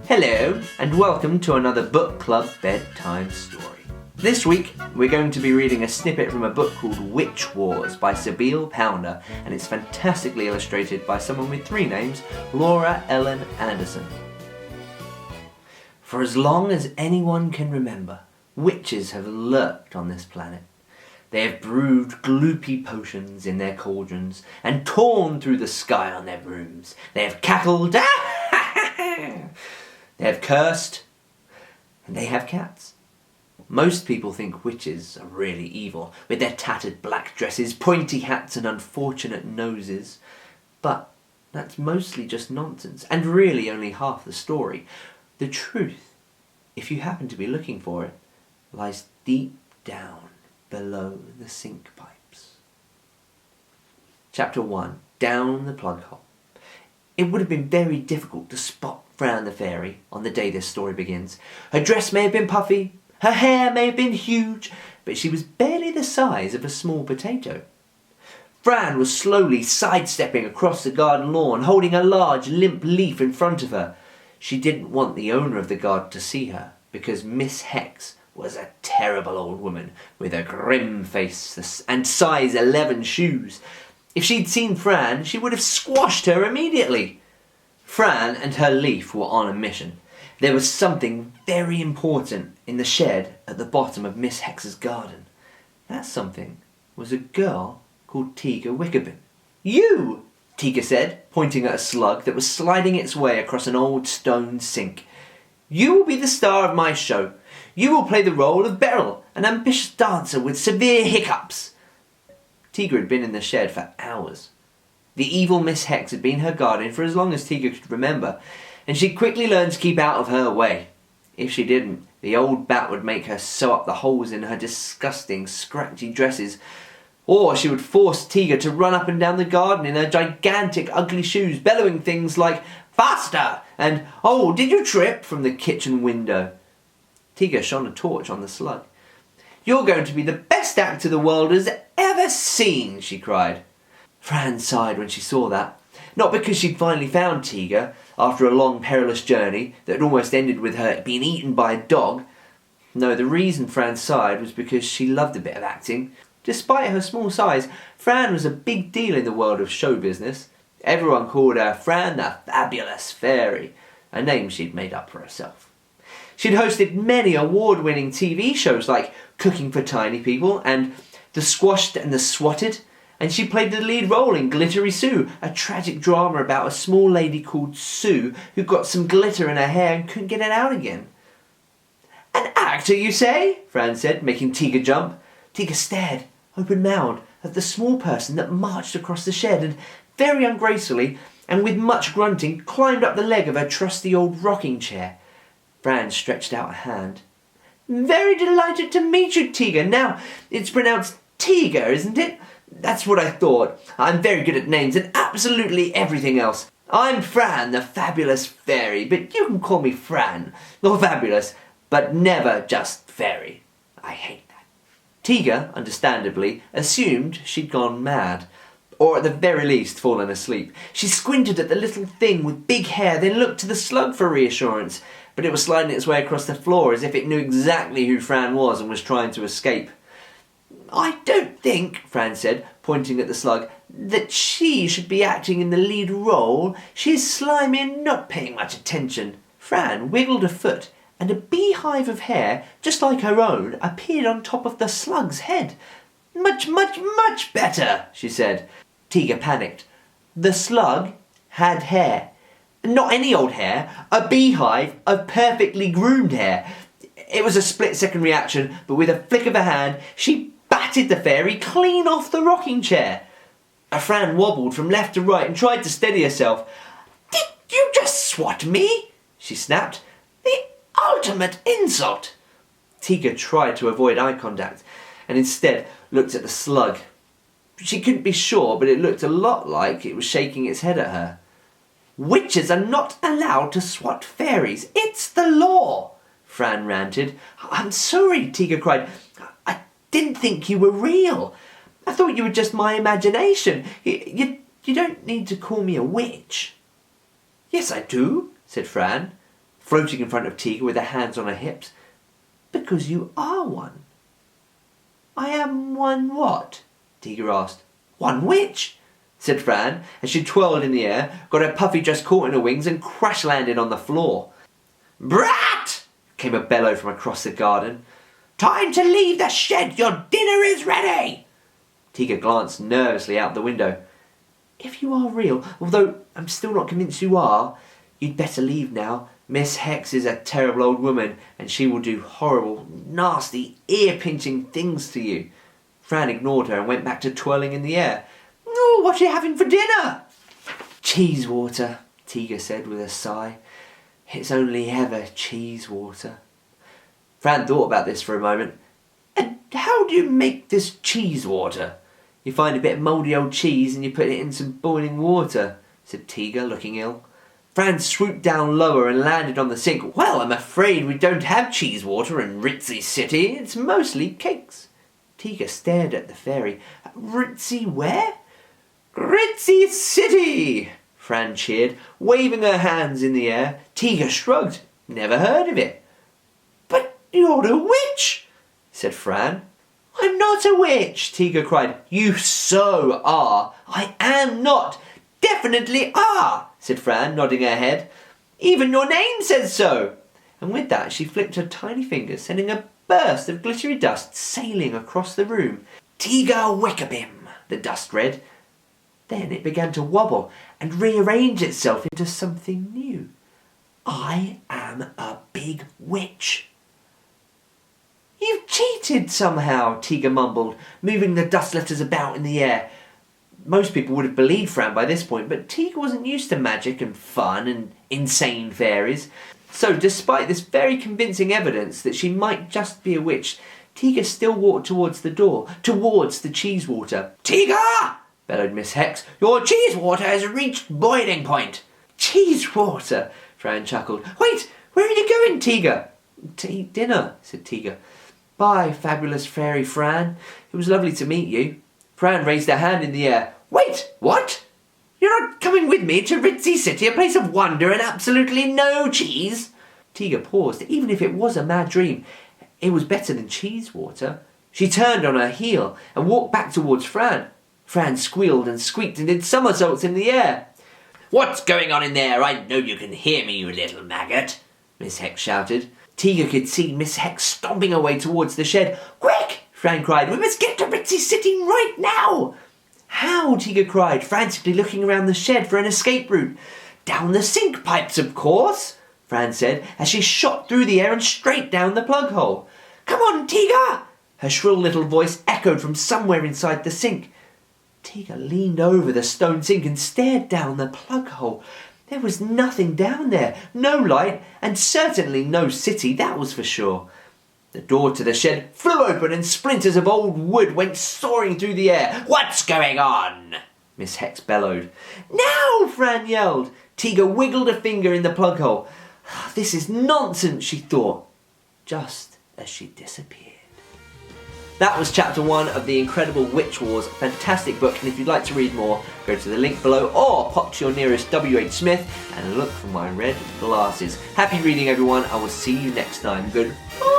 Hello, and welcome to another book club bedtime story. This week, we're going to be reading a snippet from a book called Witch Wars by Sibéal, and it's fantastically illustrated by someone with three names, Laura Ellen Anderson. For as long as anyone can remember, witches have lurked on this planet. They have brewed gloopy potions in their cauldrons and torn through the sky on their brooms. They have cackled, they have cursed, and they have cats. Most people think witches are really evil, with their tattered black dresses, pointy hats and unfortunate noses. But that's mostly just nonsense, and really only half the story. The truth, if you happen to be looking for it, lies deep down below the sink pipes. Chapter 1. Down the Plughole. It would have been very difficult to spot Fran the fairy on the day this story begins. Her dress may have been puffy, her hair may have been huge, but she was barely the size of a small potato. Fran was slowly sidestepping across the garden lawn, holding a large limp leaf in front of her. She didn't want the owner of the garden to see her, because Miss Hex was a terrible old woman with a grim face and size 11 shoes. If she'd seen Fran, she would have squashed her immediately. Fran and her leaf were on a mission. There was something very important in the shed at the bottom of Miss Hex's garden. That something was a girl called Tiga Wickerby. "You!" Tiga said, pointing at a slug that was sliding its way across an old stone sink. "You will be the star of my show. You will play the role of Beryl, an ambitious dancer with severe hiccups." Tiga had been in the shed for hours. The evil Miss Hex had been her guardian for as long as Tiga could remember, and she'd quickly learned to keep out of her way. If she didn't, the old bat would make her sew up the holes in her disgusting, scratchy dresses, or she would force Tiga to run up and down the garden in her gigantic, ugly shoes, bellowing things like, "Faster!" and "Oh, did you trip?" from the kitchen window. Tiga shone a torch on the slug. "You're going to be the best actor the world has ever seen," she cried. Fran sighed when she saw that. Not because she'd finally found Tiga, after a long perilous journey that had almost ended with her being eaten by a dog. No, the reason Fran sighed was because she loved a bit of acting. Despite her small size, Fran was a big deal in the world of show business. Everyone called her Fran the Fabulous Fairy, a name she'd made up for herself. She'd hosted many award-winning TV shows like Cooking for Tiny People and The Squashed and the Swatted, and she played the lead role in Glittery Sue, a tragic drama about a small lady called Sue who got some glitter in her hair and couldn't get it out again. "An actor, you say?" Fran said, making Tiga jump. Tiga stared, open-mouthed, at the small person that marched across the shed and, very ungracefully, and with much grunting, climbed up the leg of her trusty old rocking chair. Fran stretched out a hand. "Very delighted to meet you, Tiga. Now, it's pronounced Tiga, isn't it? That's what I thought. I'm very good at names and absolutely everything else. I'm Fran, the Fabulous Fairy, but you can call me Fran, or Fabulous, but never just Fairy. I hate that." Tiga, understandably, assumed she'd gone mad, or at the very least fallen asleep. She squinted at the little thing with big hair, then looked to the slug for reassurance, but it was sliding its way across the floor as if it knew exactly who Fran was and was trying to escape. "I don't think," Fran said, pointing at the slug, "that she should be acting in the lead role. She's slimy and not paying much attention." Fran wiggled a foot, and a beehive of hair, just like her own, appeared on top of the slug's head. "Much, much, much better," she said. Tiga panicked. The slug had hair. Not any old hair, a beehive of perfectly groomed hair. It was a split-second reaction, but with a flick of her hand, she batted the fairy clean off the rocking chair. Fran wobbled from left to right and tried to steady herself. "Did you just swat me?" she snapped. "The ultimate insult." Tiga tried to avoid eye contact and instead looked at the slug. She couldn't be sure, but it looked a lot like it was shaking its head at her. "Witches are not allowed to swat fairies. It's the law," Fran ranted. "I'm sorry," Tiga cried. I didn't think you were real. I thought you were just my imagination. You don't need to call me a witch." "Yes, I do," said Fran. floating in front of Tiga with her hands on her hips. Because you are one. I am one what? Tiga asked. One witch, said Fran, as she twirled in the air, got her puffy dress caught in her wings and crash-landed on the floor. Brat! Came a bellow from across the garden. Time to leave the shed, your dinner is ready! Tiga glanced nervously out the window. If you are real, although I'm still not convinced you are, you'd better leave now. Miss Hex is a terrible old woman, and she will do horrible, nasty, ear-pinching things to you. Fran ignored her and went back to twirling in the air. Oh, what are you having for dinner? Cheese water, Tiga said with a sigh. It's only ever cheese water. Fran thought about this for a moment. And how do you make this cheese water? You find a bit of mouldy old cheese and you put it in some boiling water, said Tiga, looking ill. Fran swooped down lower and landed on the sink. Well, I'm afraid we don't have cheese water in Ritzy City. It's mostly cakes. Tiga stared at the fairy. Ritzy where? Ritzy City, Fran cheered, waving her hands in the air. Tiga shrugged. Never heard of it. But you're a witch, said Fran. I'm not a witch, Tiga cried. You so are. I am not. Definitely are, said Fran, nodding her head. Even your name says so. And with that she flicked her tiny fingers, sending a burst of glittery dust sailing across the room. Tiga Wickabim, the dust read. Then it began to wobble and rearrange itself into something new. I am a big witch. You've cheated somehow, Tiga mumbled, moving the dust letters about in the air. Most people would have believed Fran by this point, but Tiga wasn't used to magic and fun and insane fairies. So, despite this very convincing evidence that she might just be a witch, Tiga still walked towards the door, towards the cheese water. Tiga! Bellowed Miss Hex. Your cheese water has reached boiling point. Cheese water? Fran chuckled. Wait, where are you going, Tiga? To eat dinner, said Tiga. Bye, fabulous fairy Fran. It was lovely to meet you. Fran raised her hand in the air. Wait, what? You're not coming with me to Ritzy City, a place of wonder and absolutely no cheese? Tiga paused. Even if it was a mad dream, it was better than cheese water. She turned on her heel and walked back towards Fran. Fran squealed and squeaked and did somersaults in the air. What's going on in there? I know you can hear me, you little maggot, Miss Hex shouted. Tiga could see Miss Hex stomping away towards the shed. Quick! Fran cried. We must get to Ritzy City right now! How? Tiga cried, frantically looking around the shed for an escape route. Down the sink pipes, of course, Fran said, as she shot through the air and straight down the plug hole. Come on, Tiga! Her shrill little voice echoed from somewhere inside the sink. Tiga leaned over the stone sink and stared down the plug hole. There was nothing down there, no light, and certainly no city, that was for sure. The door to the shed flew open and splinters of old wood went soaring through the air. What's going on? Miss Hex bellowed. Now, Fran yelled. Tiga wiggled a finger in the plug hole. This is nonsense, she thought, just as she disappeared. That was chapter 1 of The Incredible Witch Wars. Fantastic book, and if you'd like to read more, go to the link below or pop to your nearest WHSmith and look for my red glasses. Happy reading, everyone. I will see you next time. Goodbye.